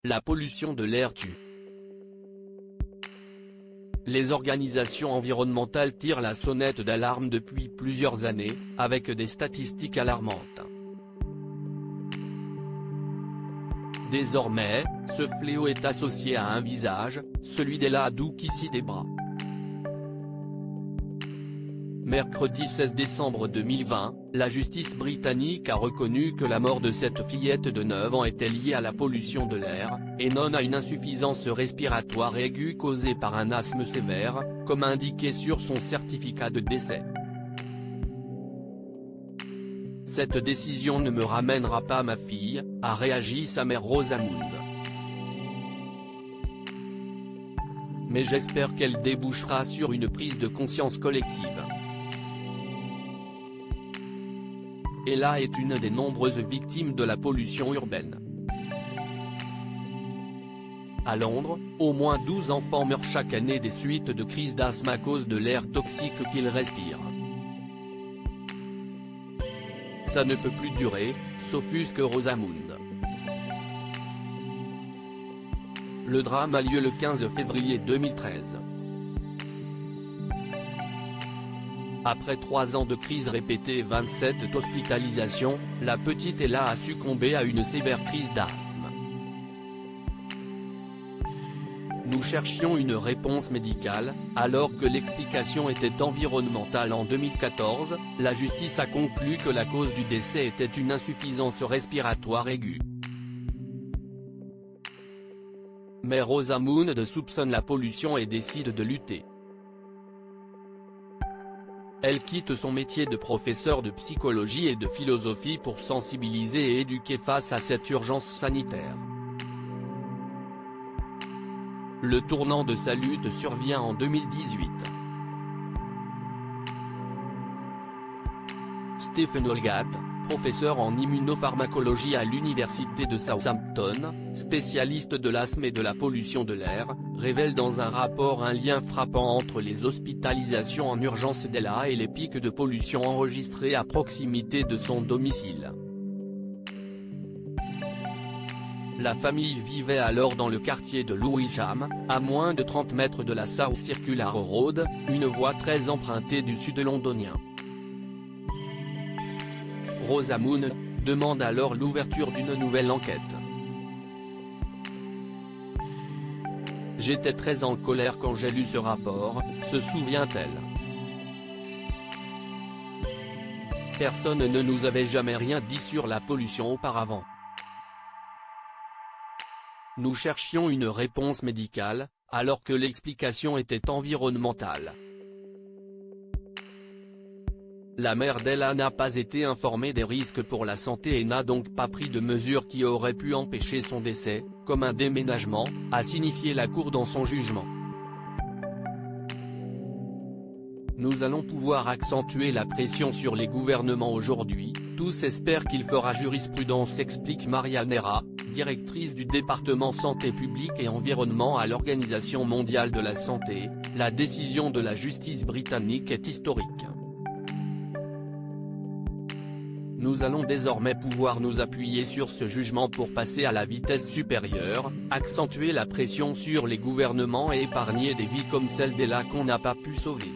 La pollution de l'air tue. Les organisations environnementales tirent la sonnette d'alarme depuis plusieurs années, avec des statistiques alarmantes. Désormais, ce fléau est associé à un visage, celui d'Ella Adoucissi-Debrah. Mercredi 16 décembre 2020, la justice britannique a reconnu que la mort de cette fillette de 9 ans était liée à la pollution de l'air, et non à une insuffisance respiratoire aiguë causée par un asthme sévère, comme indiqué sur son certificat de décès. Cette décision ne me ramènera pas ma fille, a réagi sa mère Rosamund. Mais j'espère qu'elle débouchera sur une prise de conscience collective. Ella est une des nombreuses victimes de la pollution urbaine. À Londres, au moins 12 enfants meurent chaque année des suites de crises d'asthme à cause de l'air toxique qu'ils respirent. Ça ne peut plus durer, s'offusque Rosamund. Le drame a lieu le 15 février 2013. Après 3 ans de crise répétée et 27 hospitalisations, la petite Ella a succombé à une sévère crise d'asthme. Nous cherchions une réponse médicale, alors que l'explication était environnementale. En 2014, la justice a conclu que la cause du décès était une insuffisance respiratoire aiguë. Mais Rosamund soupçonne la pollution et décide de lutter. Elle quitte son métier de professeur de psychologie et de philosophie pour sensibiliser et éduquer face à cette urgence sanitaire. Le tournant de sa lutte survient en 2018. Stephen Olgatt, professeur en immunopharmacologie à l'université de Southampton, spécialiste de l'asthme et de la pollution de l'air, révèle dans un rapport un lien frappant entre les hospitalisations en urgence d'Ella et les pics de pollution enregistrés à proximité de son domicile. La famille vivait alors dans le quartier de Lewisham, à moins de 30 mètres de la South Circular Road, une voie très empruntée du sud londonien. Rosamund demande alors l'ouverture d'une nouvelle enquête. « J'étais très en colère quand j'ai lu ce rapport », se souvient-elle. Personne ne nous avait jamais rien dit sur la pollution auparavant. Nous cherchions une réponse médicale, alors que l'explication était environnementale. La mère d'Ella n'a pas été informée des risques pour la santé et n'a donc pas pris de mesures qui auraient pu empêcher son décès, comme un déménagement, a signifié la Cour dans son jugement. Nous allons pouvoir accentuer la pression sur les gouvernements aujourd'hui, tous espèrent qu'il fera jurisprudence, explique Maria Nera, directrice du département santé publique et environnement à l'Organisation mondiale de la santé. La décision de la justice britannique est historique. Nous allons désormais pouvoir nous appuyer sur ce jugement pour passer à la vitesse supérieure, accentuer la pression sur les gouvernements et épargner des vies comme celle d'Ella qu'on n'a pas pu sauver.